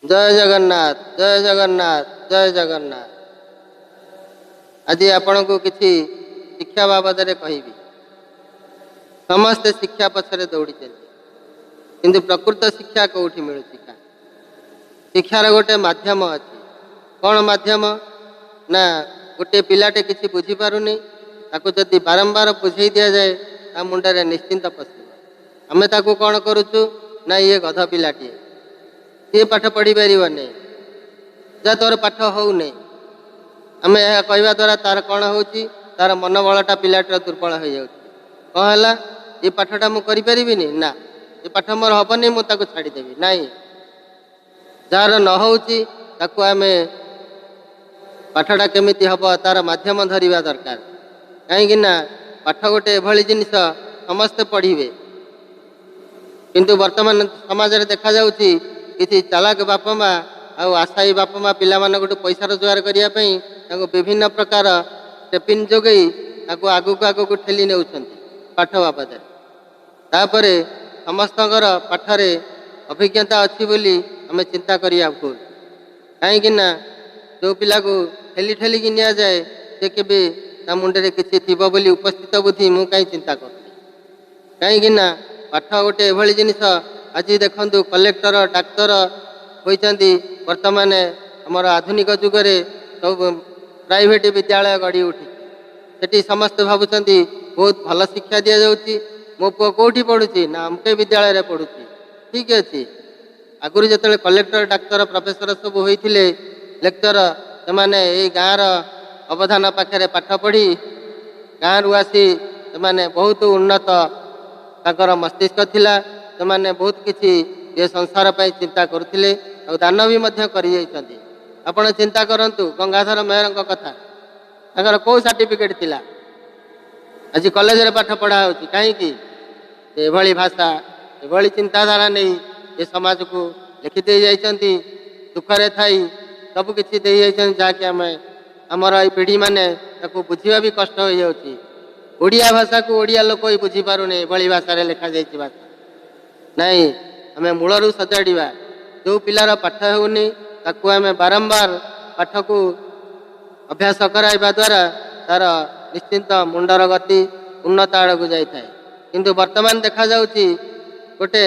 जय जगन्नाथ जय जगन्नाथ जय जगन्नाथ। आज आपण को किसी शिक्षा बाबद कहबी। समस्ते शिक्षा पछरे दौड़ी किंतु प्रकृत शिक्षा कौटी मिलूँ का शिक्षार गोटे माध्यम अच्छी। कौन माध्यम ना गोटे पिलाटे किसी बुझीपारुनी ताकू जदि बारंबार बुझे दि जाए ता मुंडे निश्चिंत पशु आम ताकू कौन करुचु ना ये गध पिलाटी सी पाठ पढ़ी पार नहीं जा तोर पाठ हो नहीं आम यह कहवा द्वारा तार कौन हो तार मनोबलटा पिलाटर दुर्बल हो जाए कौन है ये पाठटा मुझे ना ये पाठ मोर हेनी मुझे छाड़देवी ना जार न होकू आम पाठटा केमी हम तार मध्यम धरवा दरकार कहीं पाठ गोटे एभली जिनिस समस्ते पढ़े किंतु वर्तमान समाज में देखा जाउछि किसी चालाक बाप माँ आशायी बाप माँ पिला पैसा रोजगार करने विभिन्न प्रकार स्टेपिन जोगे आगू आगू ठेली ने पाठ बाबद तापर समस्त पाठरे अभिज्ञता अच्छी बोली आम चिंता करिया भूल कहीं जो पिला को ठेली ठेली की नि जाए से केबे ता मुंडे किसी थी बोली उपस्थित बुद्धि मु कहीं चिंता कर कहीं पाठ गोटे एभली जिनिस आज देखु कलेक्टर डाक्तर होती वर्तमान आमर आधुनिक जुगरे सब प्राइवेट विद्यालय गढ़ी उठी सेठी समस्ते भावुं बहुत भल शिक्षा दि जाऊँगी मो पु कौटी पढ़ुची ना अमके विद्यालय पढ़ुची ठीक अच्छे आगुरी जो कलेक्टर डाक्तर प्रोफेसर सब होते लेक्चर से गाँव अवधान पाखे पाठ पढ़ी गाँव आसी से बहुत उन्नत ताकर मस्तिष्क थिला से बहुत किसी ये संसार पर चिंता करुले और दान भी आपण चिंता करंतु गंगाधर मेहर कथा ताकर कौ सर्टिफिकेट थिला आज कॉलेज रे पाठ पढ़ा होची कहीं एभली भाषा एभली चिंताधारा नहीं ये समाज को लिखिदे जाइछंती दुखरे थाई सब किसी दे जाइछन जाके आम आमर ये पीढ़ी माने ताको बुझिबा भी कष्ट हो जाउची ओडिया भाषा को ओडिया लोक ही बुझी पारुने एभली भाषा रे लिखा जाइछि भाषा नहीं आम मूलरू सजाड़ा जो पिलार पाठ होनी ताकू आम बारंबार पाठ को अभ्यास कराइबा द्वारा तार निश्चिंत मुंडर गति उन्नत आड़ को जाए किंतु वर्तमान देखा जाउची गोटे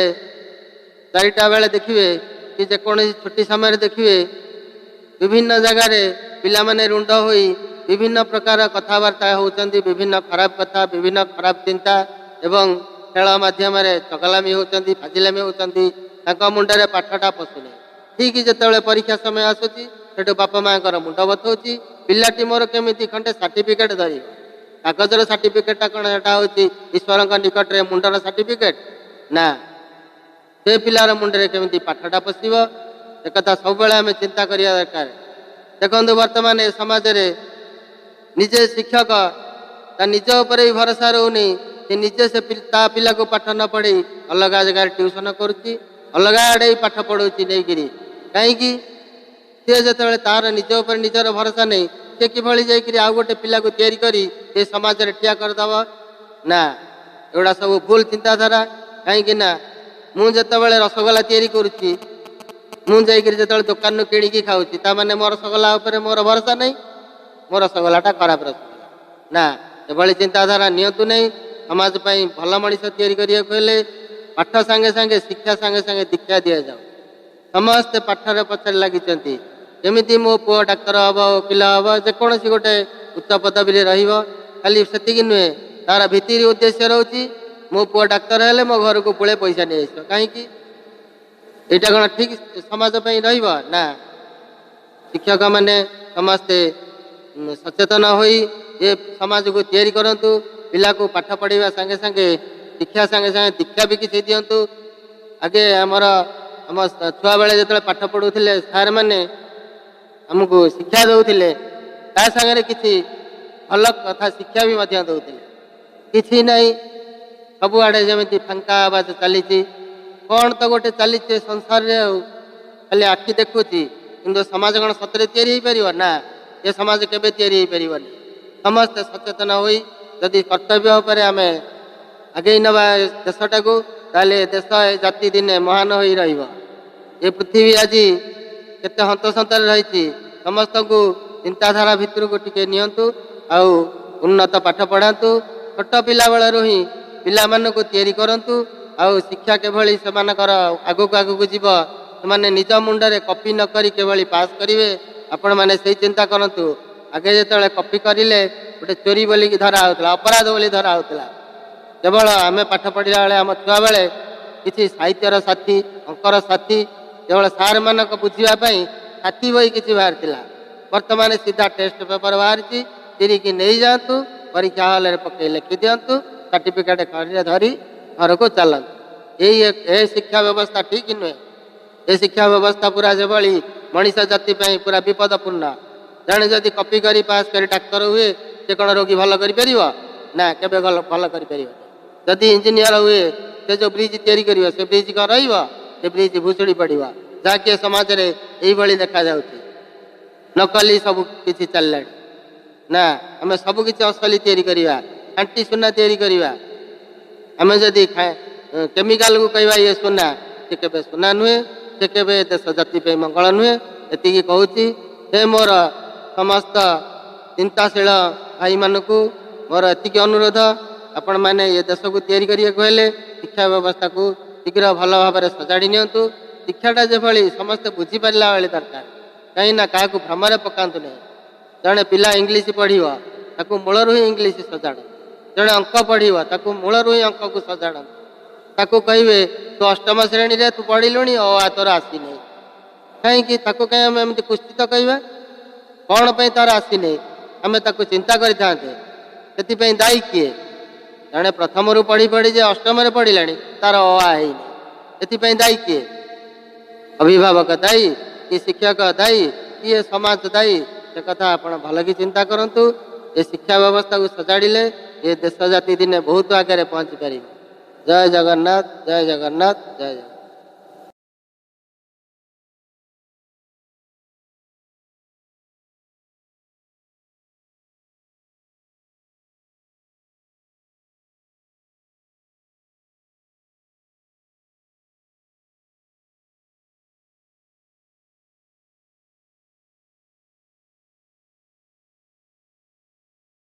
4टा बेले देखिए कि जेकोसी छुट्टी समय देखिए विभिन्न जगार पिला माने रुंड होई विभिन्न प्रकार कथबार्ता होती विभिन्न खराब कथा विभिन्न खराब चिंता एवं खेल मध्यम चगलामी होती फाजिलामी होती मुंडे पाठटा पशुने ठीक जिते परीक्षा समय आसूसी से बापा माँ मुंड बथौची पिलाटी मोर केमी खंडे सर्टिफिकेट धर कागजर सर्टिफिकेटा कौन एटा हूँ ईश्वर निकट में मुंडर सर्टिफिकेट ना से पिलार मुंडे केमी पाठटा पशिब एक कथा सब आम चिंता करिया दरकार। देखो वर्तमान समाज रे निजे शिक्षक ता निज उपर ही भरोसा रोनी से निजे से पिला को पाठ न पढ़ी अलग जगह ट्यूशन करुच्ची अलग आड़े पाठ पढ़ाऊँगी नहीं कहीं सी जो तार निज उपर निजर भरोसा नहीं सी किभली जाकि आउ गोटे पिला को तैयारी करी ये समाज रे ठिया करदब ना एगुड़ा सब भूल चिंताधारा कहीं मुझे रसगोला तैयारी करुच्ची मुझे जो दुकान किणिकी खाऊँगी ताने मोर रसगोला उपर मोर भरोसा नहीं मोर रसगोलाटा खराब रसगोला ना एभली चिंताधारा नियंतु नहीं समाज पाई भल मनीष तैयारी करें पाठ सांगे सांगे शिक्षा सांगे सांगे दीक्षा दि जाऊ समस्ते पाठर पचर लगी केमी मो पुओ डाक्तर हम वकिल हम जेकोसी गोटे उच्च पदवी खाली से नुहे तार भितर उद्देश्य रोचे मो पुओ डाक्तर हेले मो घर को पुले पैसा नहीं आस कहीं यहाँ कौन ठीक समाज ना शिक्षक माने समस्ते सचेतन होई ये समाज को तैयारी करंतु पिला को पाठ पढ़ाइबा संगे संगे शिक्षा संगे संगे दीक्षा भी किसी दिंतु आगे आमर आम छुआ बेले जो पाठ पढ़ुले सार मैंने आमको शिक्षा दौले सागर किसी भल कथा शिक्षा भी दौले किसी नहीं सबुआड़े जमी फांका आवाज चली कौन तो गोटे चली संसार रे खाली आखि देखुची कि समाज कौन सतरे तैयारी हो ना ये समाज केबे तैयारी हो पारनी समस्ते सचेतन होई जदि कर्तव्य उपर आम आगे नवा देशटा को ताले देश जाति दिने महान हो ये पृथ्वी आज केते हंतसंतर रही समस्त को चिंताधारा भितर को टिके नियंतु आउ उन्नत पाठ पढ़ातु छोट पिला बेलू ही पिला को तैयारी करंतु आउ शिक्षा केभली सेमानकर आगक आगक जीव से निज मुंडरे कॉपी न करी केभली पास करेंगे आपण मैंने से चिंता करंतु आगे जो कॉपी करें गोटे चोरी बोली धरा होता अपराध बोली धरा होता केवल आम पाठ पढ़ला बेले आम छुआ बेले किसी साहित्यर साथी अंकर साथी केवल सार मानक बुझापी साथी बही किसी बाहर वर्तमान सीधा टेस्ट पेपर बाहर चिरी की नहीं जातु परीक्षा हल पकई लिखि दिंतु सर्टिफिकेट धरी घर को चलतु यही शिक्षा व्यवस्था ठीक नुहे ये शिक्षा व्यवस्था पूरा जो मनीष जाति पूरा विपदपूर्ण जड़े जदि कॉपी करी पास कर डाक्तर हुए से कौन रोगी भल कर ना केबे भल कर जदि इंजीनियर हुए से जो ब्रिज तैयारी कर से ब्रिज कौन रे ब्रिज भुशुड़ी पड़ा जहाँकि समाज में यही देखा जाऊँगी नकली सब किसी चलला ना आम सब किसी असली तैयारी करवा खांटी सुना तैयारी करवा आम जदि केमिकाल को कहवा ये सुना से केबे सुना नुहे से केबे देश जाति मंगल नुहे एति कहूँ से मोर समस्त चिंताशील भाई मानक मोर एति अनुरोध आपण मैंने ये देश को तैयारी करें शिक्षा व्यवस्था को शीघ्र भल भाव में सजाड़ी नियंतु शिक्षाटा जो समस्ते बुझीपारा बेले दरकार कहीं ना क्या भ्रमरे पकातु नहीं जड़े पिला इंग्लीश पढ़व ताकू मूलर ही इंग्लीश सजाड़ जड़े अंक पढ़व ताकू मूलर ही अंक को सजाड़ ताकू कहे तू अष्टम श्रेणी रे तू पढ़लु आ तोर आसी नहीं कहीं कहीं आम एमती कुश्चित कहवा कौन पर तार आसी नहीं आम ताकू चिंता करते दायी किए जड़े प्रथम रू पढ़ी पढ़ी जे अष्टम पढ़ला तार आई नहीं दायी किए अभिभावक दायी कि शिक्षक दायी कि ये समाज दायी से कथा आप भल कि चिंता करूँ ये शिक्षा व्यवस्था को सजाड़े ये देश जाति दिने बहुत आगे पहुँची पार। जय जगन्नाथ जय जगन्नाथ जय जगन्नाथ।